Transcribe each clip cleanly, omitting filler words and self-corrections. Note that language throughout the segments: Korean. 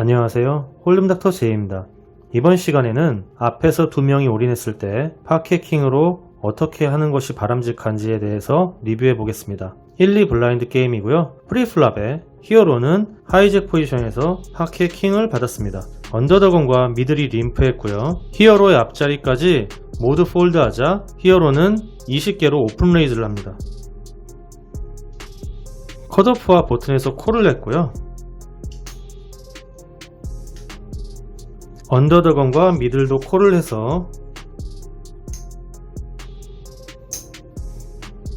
안녕하세요. 홀룸닥터 제이입니다. 이번 시간에는 앞에서 두 명이 올인했을 때 파켓킹으로 어떻게 하는 것이 바람직한지에 대해서 리뷰해 보겠습니다. 1, 2 블라인드 게임이고요. 프리플랍에 히어로는 하이잭 포지션에서 파켓킹을 받았습니다. 언더더건과 미들이 림프했고요. 히어로의 앞자리까지 모두 폴드하자 히어로는 20개로 오픈 레이즈를 합니다. 컷오프와 버튼에서 콜을 했고요. 언더더건과 미들도 콜을 해서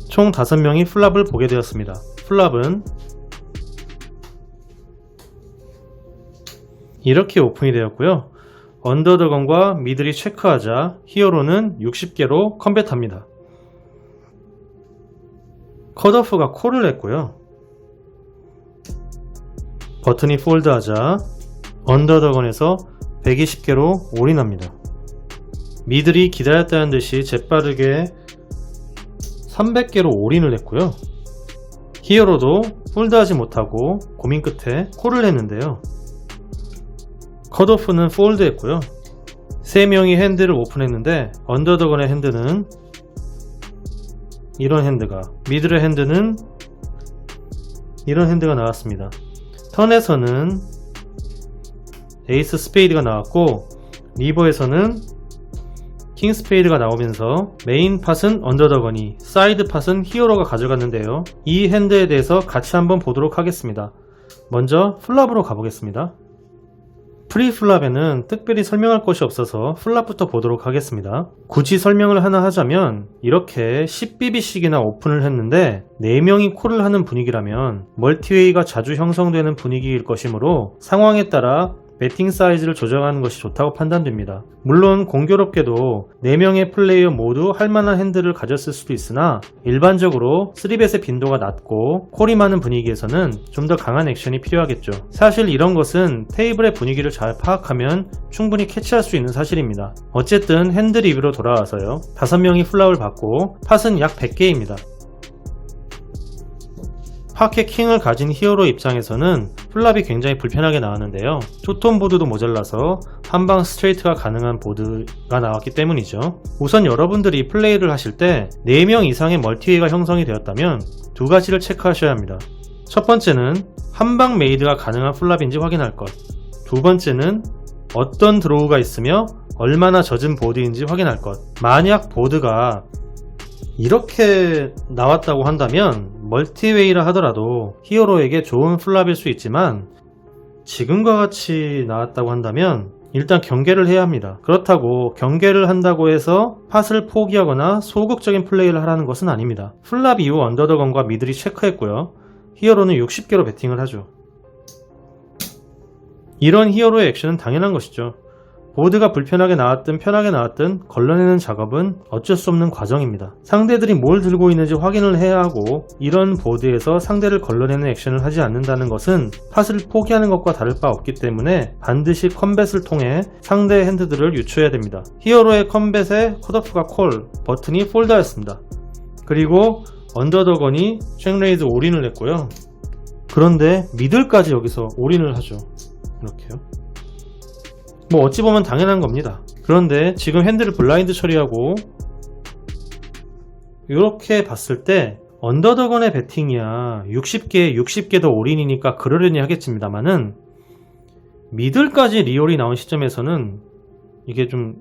총 5명이 플랍을 보게 되었습니다. 플랍은 이렇게 오픈이 되었고요. 언더더건과 미들이 체크하자 히어로는 60개로 컴뱃합니다. 컷오프가 콜을 했고요. 버튼이 폴드하자 언더더건에서 120개로 올인합니다. 미들이 기다렸다는 듯이 재빠르게 300개로 올인을 했고요. 히어로도 폴드하지 못하고 고민 끝에 콜을 했는데요. 컷오프는 폴드 했고요. 3명이 핸드를 오픈했는데 언더더건의 핸드는 이런 핸드가, 미들의 핸드는 이런 핸드가 나왔습니다. 턴에서는 에이스 스페이드가 나왔고 리버에서는 킹 스페이드가 나오면서 메인 팟은 언더더건이, 사이드 팟은 히어로가 가져갔는데요. 이 핸드에 대해서 같이 한번 보도록 하겠습니다. 먼저 플랍으로 가보겠습니다. 프리플랍에는 특별히 설명할 것이 없어서 플랍부터 보도록 하겠습니다. 굳이 설명을 하나 하자면 이렇게 10bb씩이나 오픈을 했는데 4명이 콜을 하는 분위기라면 멀티웨이가 자주 형성되는 분위기일 것이므로 상황에 따라 배팅 사이즈를 조정하는 것이 좋다고 판단됩니다. 물론 공교롭게도 4명의 플레이어 모두 할만한 핸드를 가졌을 수도 있으나 일반적으로 3벳의 빈도가 낮고 콜이 많은 분위기에서는 좀 더 강한 액션이 필요하겠죠. 사실 이런 것은 테이블의 분위기를 잘 파악하면 충분히 캐치할 수 있는 사실입니다. 어쨌든 핸드 리뷰로 돌아와서요. 5명이 플랍을 받고 팟은 약 100개입니다. 파켓킹을 가진 히어로 입장에서는 플랍이 굉장히 불편하게 나왔는데요. 투톤 보드도 모자라서 한방 스트레이트가 가능한 보드가 나왔기 때문이죠. 우선 여러분들이 플레이를 하실 때 4명 이상의 멀티웨이가 형성이 되었다면 두 가지를 체크하셔야 합니다. 첫 번째는 한방 메이드가 가능한 플랍인지 확인할 것, 두 번째는 어떤 드로우가 있으며 얼마나 젖은 보드인지 확인할 것. 만약 보드가 이렇게 나왔다고 한다면 멀티웨이라 하더라도 히어로에게 좋은 플랍일 수 있지만 지금과 같이 나왔다고 한다면 일단 경계를 해야 합니다. 그렇다고 경계를 한다고 해서 팟을 포기하거나 소극적인 플레이를 하라는 것은 아닙니다. 플랍 이후 언더더건과 미들이 체크했고요. 히어로는 60개로 배팅을 하죠. 이런 히어로의 액션은 당연한 것이죠. 보드가 불편하게 나왔든 편하게 나왔든 걸러내는 작업은 어쩔 수 없는 과정입니다. 상대들이 뭘 들고 있는지 확인을 해야 하고 이런 보드에서 상대를 걸러내는 액션을 하지 않는다는 것은 팟을 포기하는 것과 다를 바 없기 때문에 반드시 컴뱃을 통해 상대의 핸드들을 유추해야 됩니다. 히어로의 컴뱃에 컷오프가 콜, 버튼이 폴드하였습니다. 그리고 언더더건이 잭레이즈 올인을 했고요. 그런데 미들까지 여기서 올인을 하죠. 이렇게요. 뭐 어찌 보면 당연한 겁니다. 그런데 지금 핸들을 블라인드 처리하고 이렇게 봤을 때 언더더건의 배팅이야 60개 더 올인이니까 그러려니 하겠습니다만은 미들까지 리올이 나온 시점에서는 이게 좀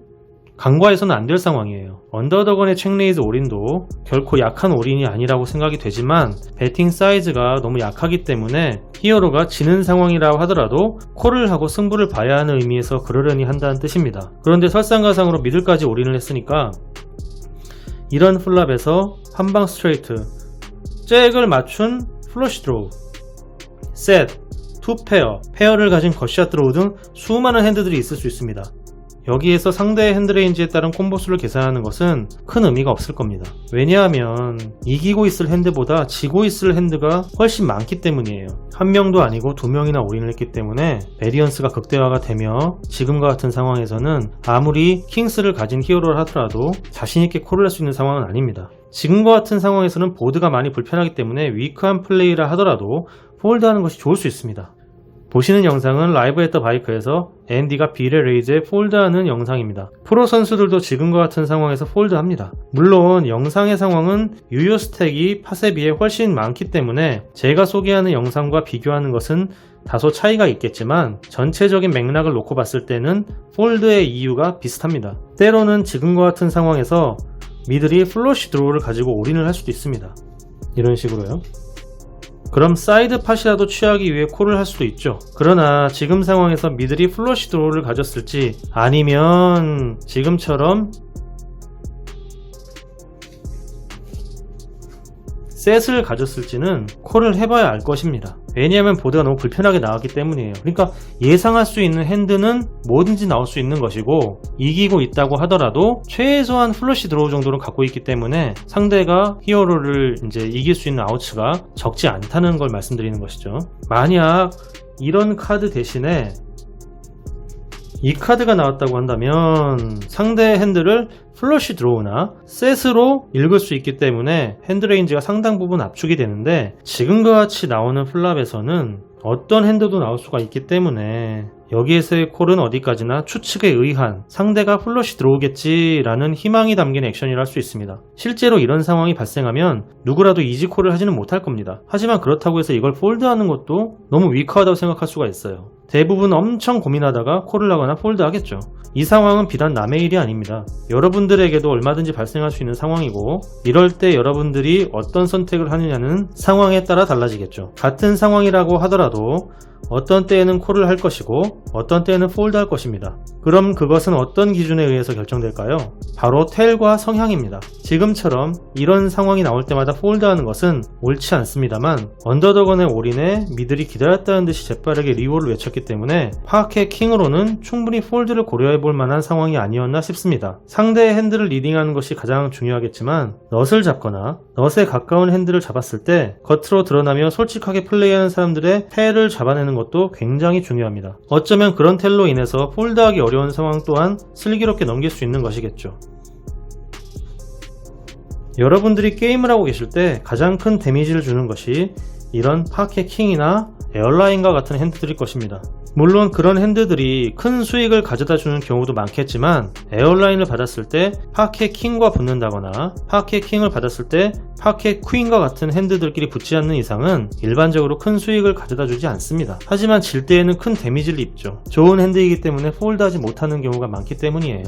간과해서는 안 될 상황이에요. 언더더건의 책레이즈 올인도 결코 약한 올인이 아니라고 생각이 되지만 배팅 사이즈가 너무 약하기 때문에 히어로가 지는 상황이라고 하더라도 콜을 하고 승부를 봐야 하는 의미에서 그러려니 한다는 뜻입니다. 그런데 설상가상으로 미들까지 올인을 했으니까 이런 플랍에서 한방 스트레이트, 잭을 맞춘 플러시 드로우, 셋, 투 페어를 가진 겉샷 드로우 등 수많은 핸드들이 있을 수 있습니다. 여기에서 상대의 핸드레인지에 따른 콤보수를 계산하는 것은 큰 의미가 없을 겁니다. 왜냐하면 이기고 있을 핸드보다 지고 있을 핸드가 훨씬 많기 때문이에요. 한 명도 아니고 2명이나 올인을 했기 때문에 베리언스가 극대화가 되며 지금과 같은 상황에서는 아무리 킹스를 가진 히어로를 하더라도 자신있게 콜을 할 수 있는 상황은 아닙니다. 지금과 같은 상황에서는 보드가 많이 불편하기 때문에 위크한 플레이라 하더라도 폴드하는 것이 좋을 수 있습니다. 보시는 영상은 라이브 앳 더 바이크에서 앤디가 빌의 레이즈에 폴드하는 영상입니다. 프로 선수들도 지금과 같은 상황에서 폴드합니다. 물론 영상의 상황은 유효 스택이 팟에 비해 훨씬 많기 때문에 제가 소개하는 영상과 비교하는 것은 다소 차이가 있겠지만 전체적인 맥락을 놓고 봤을 때는 폴드의 이유가 비슷합니다. 때로는 지금과 같은 상황에서 미들이 플러시 드로우를 가지고 올인을 할 수도 있습니다. 이런 식으로요. 그럼 사이드 팟이라도 취하기 위해 콜을 할 수도 있죠. 그러나 지금 상황에서 미들이 플러시 드로우를 가졌을지 아니면 지금처럼 셋을 가졌을지는 콜을 해봐야 알 것입니다. 왜냐하면 보드가 너무 불편하게 나왔기 때문이에요. 그러니까 예상할 수 있는 핸드는 뭐든지 나올 수 있는 것이고 이기고 있다고 하더라도 최소한 플러시 드로우 정도는 갖고 있기 때문에 상대가 히어로를 이제 이길 수 있는 아웃츠가 적지 않다는 걸 말씀드리는 것이죠. 만약 이런 카드 대신에 이 카드가 나왔다고 한다면 상대의 핸들을 플러시 드로우나 셋으로 읽을 수 있기 때문에 핸드 레인지가 상당 부분 압축이 되는데 지금과 같이 나오는 플랍에서는 어떤 핸드도 나올 수가 있기 때문에 여기에서의 콜은 어디까지나 추측에 의한 상대가 플러시 들어오겠지라는 희망이 담긴 액션이라 할 수 있습니다. 실제로 이런 상황이 발생하면 누구라도 이지콜을 하지는 못할 겁니다. 하지만 그렇다고 해서 이걸 폴드하는 것도 너무 위크하다고 생각할 수가 있어요. 대부분 엄청 고민하다가 콜을 하거나 폴드하겠죠. 이 상황은 비단 남의 일이 아닙니다. 여러분들에게도 얼마든지 발생할 수 있는 상황이고 이럴 때 여러분들이 어떤 선택을 하느냐는 상황에 따라 달라지겠죠. 같은 상황이라고 하더라도 어떤 때에는 콜을 할 것이고 어떤 때에는 폴드 할 것입니다. 그럼 그것은 어떤 기준에 의해서 결정될까요? 바로 텔과 성향입니다. 지금처럼 이런 상황이 나올 때마다 폴드하는 것은 옳지 않습니다만 언더더건의 올인에 미들이 기다렸다는 듯이 재빠르게 리롤을 외쳤기 때문에 파악의 킹으로는 충분히 폴드를 고려해볼 만한 상황이 아니었나 싶습니다. 상대의 핸들을 리딩하는 것이 가장 중요하겠지만 넛을 잡거나 넛에 가까운 핸들을 잡았을 때 겉으로 드러나며 솔직하게 플레이하는 사람들의 패를 잡아내는 것도 굉장히 중요합니다. 어쩌면 그런 텔로 인해서 폴드하기 어려운 상황 또한 슬기롭게 넘길 수 있는 것이겠죠. 여러분들이 게임을 하고 계실 때 가장 큰 데미지를 주는 것이 이런 파켓 킹이나 에어라인과 같은 핸드들일 것입니다. 물론 그런 핸드들이 큰 수익을 가져다 주는 경우도 많겠지만 에어라인을 받았을 때 파켓 킹과 붙는다거나 파켓 킹을 받았을 때 파켓 퀸과 같은 핸드들끼리 붙지 않는 이상은 일반적으로 큰 수익을 가져다 주지 않습니다. 하지만 질 때에는 큰 데미지를 입죠. 좋은 핸드이기 때문에 폴드하지 못하는 경우가 많기 때문이에요.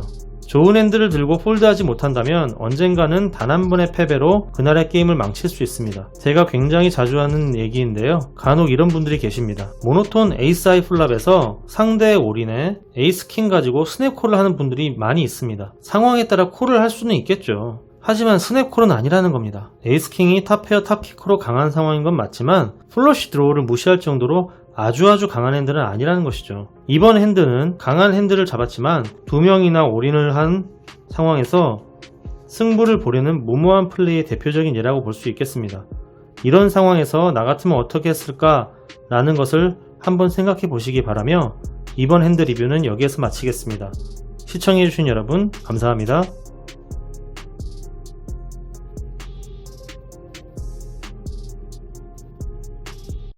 좋은 핸들을 들고 폴드하지 못한다면 언젠가는 단 한 번의 패배로 그날의 게임을 망칠 수 있습니다. 제가 굉장히 자주 하는 얘기인데요. 간혹 이런 분들이 계십니다. 모노톤 에이스 하이 플랍에서 상대의 올인에 에이스 킹 가지고 스냅 콜을 하는 분들이 많이 있습니다. 상황에 따라 콜을 할 수는 있겠죠. 하지만 스냅콜은 아니라는 겁니다. 에이스킹이 탑페어 탑키커로 강한 상황인 건 맞지만 플러시 드로우를 무시할 정도로 아주 강한 핸들은 아니라는 것이죠. 이번 핸드는 강한 핸들을 잡았지만 2명이나 올인을 한 상황에서 승부를 보려는 무모한 플레이의 대표적인 예라고 볼 수 있겠습니다. 이런 상황에서 나 같으면 어떻게 했을까 라는 것을 한번 생각해 보시기 바라며 이번 핸드 리뷰는 여기에서 마치겠습니다. 시청해주신 여러분 감사합니다.